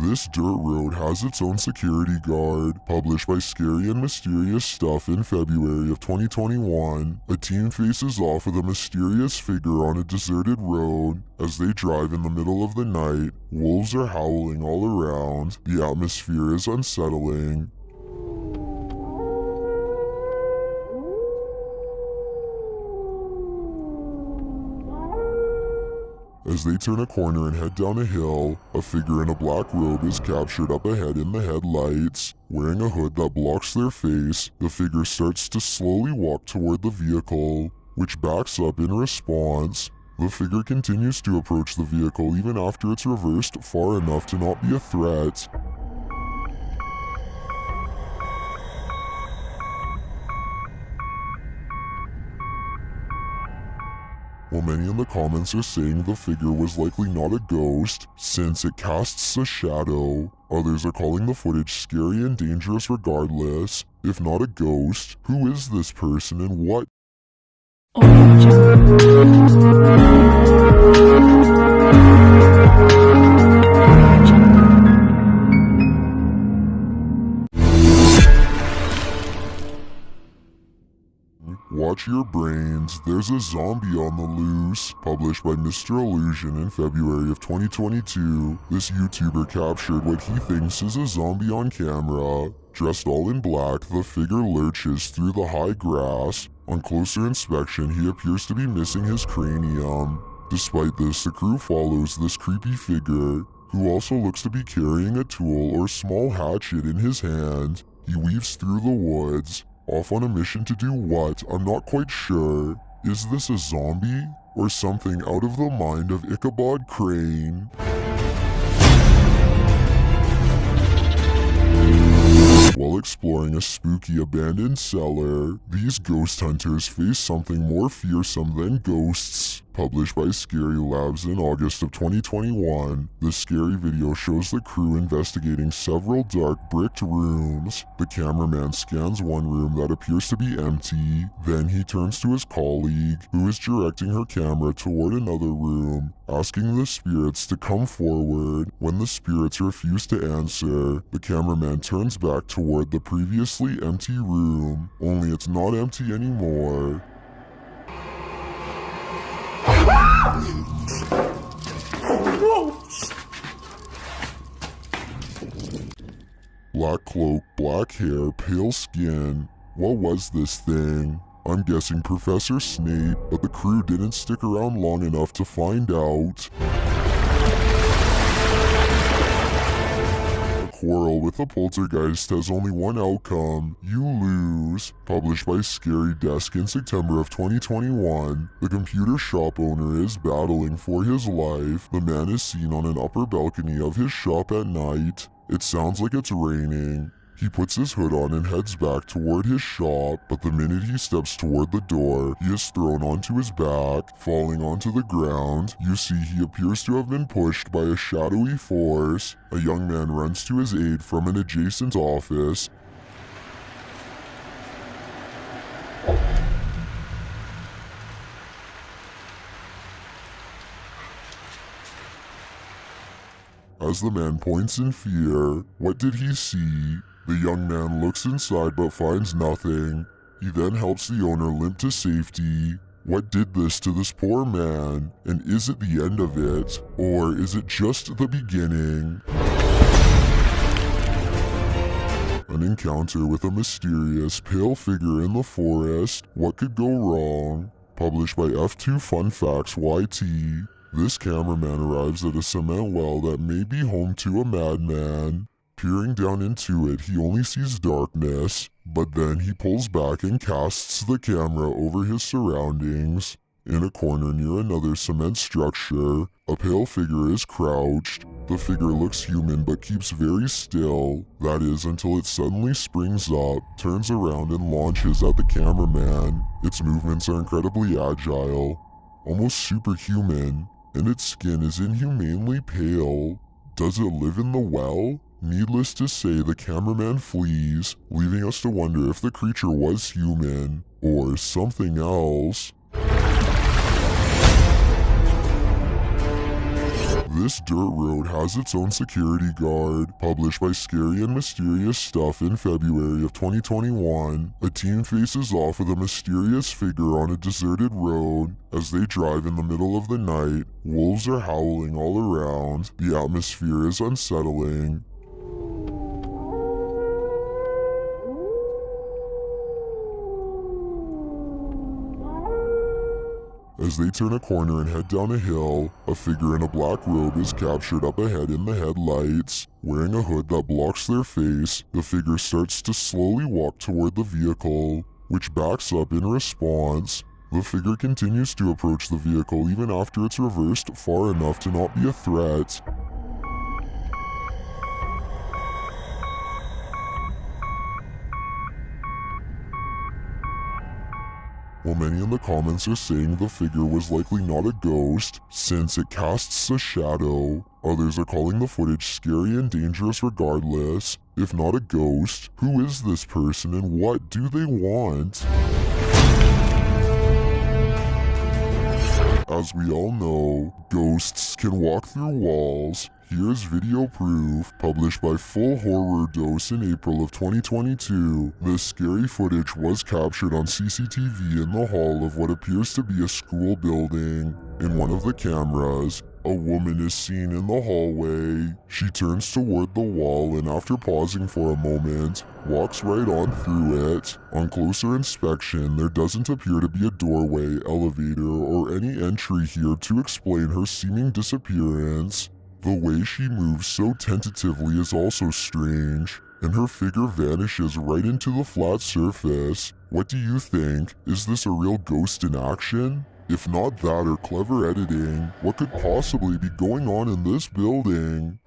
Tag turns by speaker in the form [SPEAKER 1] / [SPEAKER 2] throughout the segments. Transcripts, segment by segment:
[SPEAKER 1] This dirt road has its own security guard. Published by Scary and Mysterious Stuff in February of 2021, a team faces off with a mysterious figure on a deserted road. As they drive in the middle of the night, wolves are howling all around. The atmosphere is unsettling. As they turn a corner and head down a hill, a figure in a black robe is captured up ahead in the headlights. Wearing a hood that blocks their face, the figure starts to slowly walk toward the vehicle, which backs up in response. The figure continues to approach the vehicle even after it's reversed far enough to not be a threat. While many in the comments are saying the figure was likely not a ghost, since it casts a shadow, others are calling the footage scary and dangerous regardless. If not a ghost, who is this person and what? Watch your brains, there's a zombie on the loose. Published by Mr. Illusion in February of 2022, this YouTuber captured what he thinks is a zombie on camera. Dressed all in black, the figure lurches through the high grass. On closer inspection, he appears to be missing his cranium. Despite this, the crew follows this creepy figure, who also looks to be carrying a tool or small hatchet in his hand. He weaves through the woods, off on a mission to do what? I'm not quite sure. Is this a zombie? Or something out of the mind of Ichabod Crane? While exploring a spooky abandoned cellar, these ghost hunters face something more fearsome than ghosts. Published by Scary Labs in August of 2021, the scary video shows the crew investigating several dark bricked rooms. The cameraman scans one room that appears to be empty. Then he turns to his colleague, who is directing her camera toward another room, asking the spirits to come forward. When the spirits refuse to answer, the cameraman turns back toward the previously empty room, only it's not empty anymore. Black cloak, black hair, pale skin. What was this thing? I'm guessing Professor Snape, but the crew didn't stick around long enough to find out. Quarrel with a poltergeist has only one outcome. You lose. Published by Scary Desk in September of 2021, the computer shop owner is battling for his life. The man is seen on an upper balcony of his shop at night. It sounds like it's raining. He puts his hood on and heads back toward his shop, but the minute he steps toward the door, he is thrown onto his back, falling onto the ground. You see he appears to have been pushed by a shadowy force. A young man runs to his aid from an adjacent office. As the man points in fear, what did he see? The young man looks inside but finds nothing. He then helps the owner limp to safety. What did this to this poor man? And is it the end of it? Or is it just the beginning? An encounter with a mysterious, pale figure in the forest. What could go wrong? Published by F2 Fun Facts YT. This cameraman arrives at a cement well that may be home to a madman. Peering down into it, he only sees darkness, but then he pulls back and casts the camera over his surroundings. In a corner near another cement structure, a pale figure is crouched. The figure looks human but keeps very still. That is until it suddenly springs up, turns around and launches at the cameraman. Its movements are incredibly agile, almost superhuman, and its skin is inhumanely pale. Does it live in the well? Needless to say, the cameraman flees, leaving us to wonder if the creature was human or something else. This dirt road has its own security guard. Published by Scary and Mysterious Stuff in February of 2021, a team faces off with a mysterious figure on a deserted road. As they drive in the middle of the night, wolves are howling all around. The atmosphere is unsettling. As they turn a corner and head down a hill, a figure in a black robe is captured up ahead in the headlights. Wearing a hood that blocks their face, the figure starts to slowly walk toward the vehicle, which backs up in response. The figure continues to approach the vehicle even after it's reversed far enough to not be a threat. While many in the comments are saying the figure was likely not a ghost, since it casts a shadow, others are calling the footage scary and dangerous regardless. If not a ghost, who is this person and what do they want? As we all know, ghosts can walk through walls. Here's video proof, published by Full Horror Dose in April of 2022. This scary footage was captured on CCTV in the hall of what appears to be a school building. In one of the cameras, a woman is seen in the hallway. She turns toward the wall and after pausing for a moment, walks right on through it. On closer inspection, there doesn't appear to be a doorway, elevator, or any entry here to explain her seeming disappearance. The way she moves so tentatively is also strange, and her figure vanishes right into the flat surface. What do you think? Is this a real ghost in action? If not that or clever editing, what could possibly be going on in this building?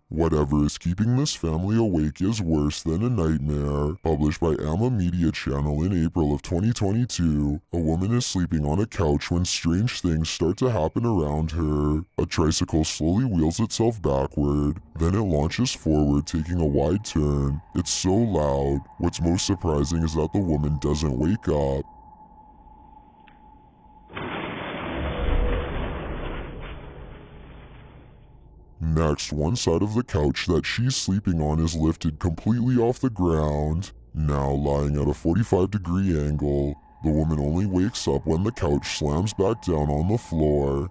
[SPEAKER 1] Whatever is keeping this family awake is worse than a nightmare. Published by Amma Media Channel in April of 2022, a woman is sleeping on a couch when strange things start to happen around her. A tricycle slowly wheels itself backward, then it launches forward, taking a wide turn. It's so loud. What's most surprising is that the woman doesn't wake up. Next, one side of the couch that she's sleeping on is lifted completely off the ground. Now lying at a 45-degree angle, the woman only wakes up when the couch slams back down on the floor.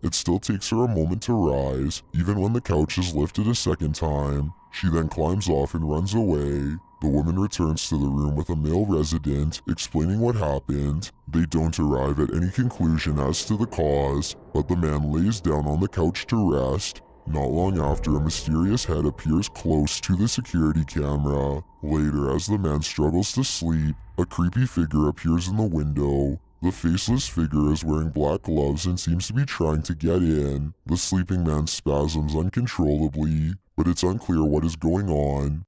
[SPEAKER 1] It still takes her a moment to rise, even when the couch is lifted a second time. She then climbs off and runs away. The woman returns to the room with a male resident, explaining what happened. They don't arrive at any conclusion as to the cause, but the man lays down on the couch to rest. Not long after, a mysterious head appears close to the security camera. Later, as the man struggles to sleep, a creepy figure appears in the window. The faceless figure is wearing black gloves and seems to be trying to get in. The sleeping man spasms uncontrollably, but it's unclear what is going on.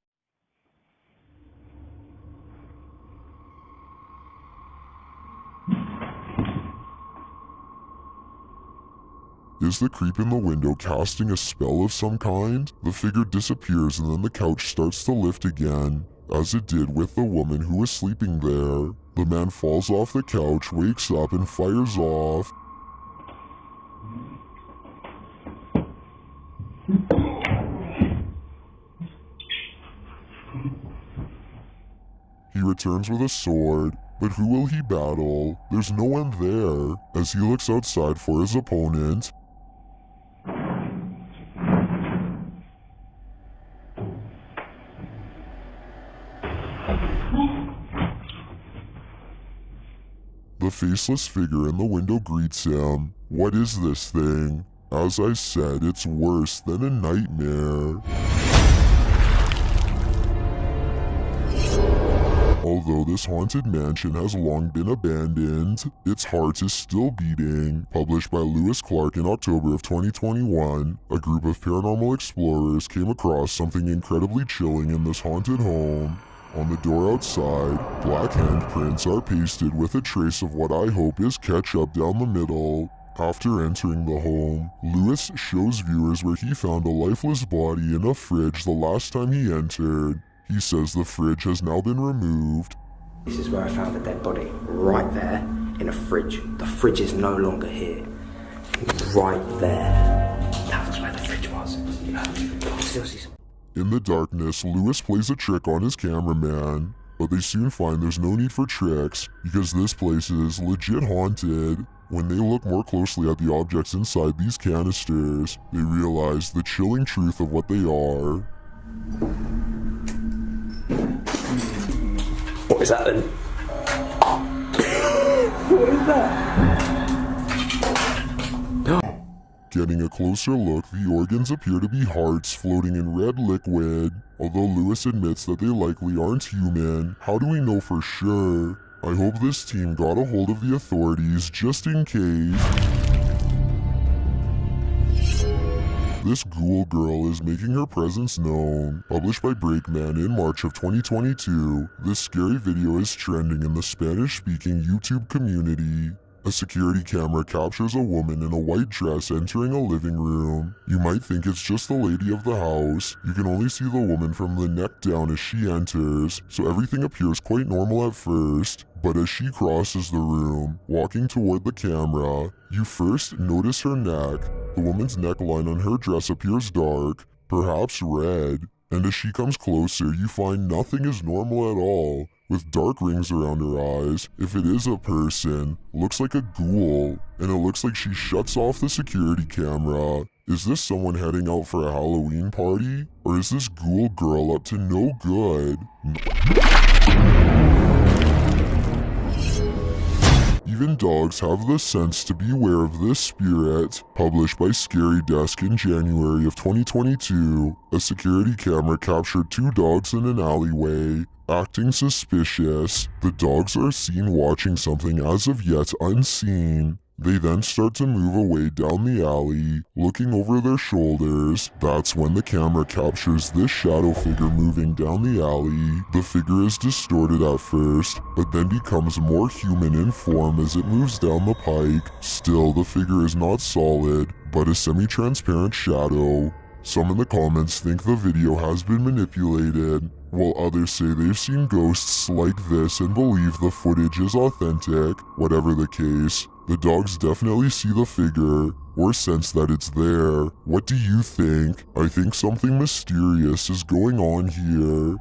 [SPEAKER 1] Is the creep in the window casting a spell of some kind? The figure disappears and then the couch starts to lift again, as it did with the woman who was sleeping there. The man falls off the couch, wakes up, and fires off. He returns with a sword, but who will he battle? There's no one there, as he looks outside for his opponent. The faceless figure in the window greets him. What is this thing? As I said, it's worse than a nightmare. Although this haunted mansion has long been abandoned, its heart is still beating. Published by Lewis Clark in October of 2021, a group of paranormal explorers came across something incredibly chilling in this haunted home. On the door outside, black handprints are pasted with a trace of what I hope is ketchup down the middle. After entering the home, Lewis shows viewers where he found a lifeless body in a fridge the last time he entered. He says the fridge has now been removed.
[SPEAKER 2] This is where I found a dead body, right there in a fridge. The fridge is no longer here. Right there. That was where the fridge was.
[SPEAKER 1] In the darkness, Lewis plays a trick on his cameraman, but they soon find there's no need for tricks because this place is legit haunted. When they look more closely at the objects inside these canisters, they realize the chilling truth of what they are.
[SPEAKER 2] What is that then? What is that?
[SPEAKER 1] Getting a closer look, the organs appear to be hearts floating in red liquid. Although Lewis admits that they likely aren't human, how do we know for sure? I hope this team got a hold of the authorities just in case. This ghoul girl is making her presence known. Published by Breakman in March of 2022, this scary video is trending in the Spanish-speaking YouTube community. A security camera captures a woman in a white dress entering a living room. You might think it's just the lady of the house. You can only see the woman from the neck down as she enters, so everything appears quite normal at first. But as she crosses the room, walking toward the camera, you first notice her neck. The woman's neckline on her dress appears dark, perhaps red, and as she comes closer, you find nothing is normal at all. With dark rings around her eyes, if it is a person, looks like a ghoul, and it looks like she shuts off the security camera. Is this someone heading out for a Halloween party? Or is this ghoul girl up to no good? Even dogs have the sense to be aware of this spirit. Published by Scary Desk in January of 2022, a security camera captured two dogs in an alleyway. Acting suspicious, the dogs are seen watching something as of yet unseen. They then start to move away down the alley, looking over their shoulders. That's when the camera captures this shadow figure moving down the alley. The figure is distorted at first, but then becomes more human in form as it moves down the pike. Still, the figure is not solid, but a semi-transparent shadow. Some in the comments think the video has been manipulated, while others say they've seen ghosts like this and believe the footage is authentic. Whatever the case, the dogs definitely see the figure, or sense that it's there. What do you think? I think something mysterious is going on here.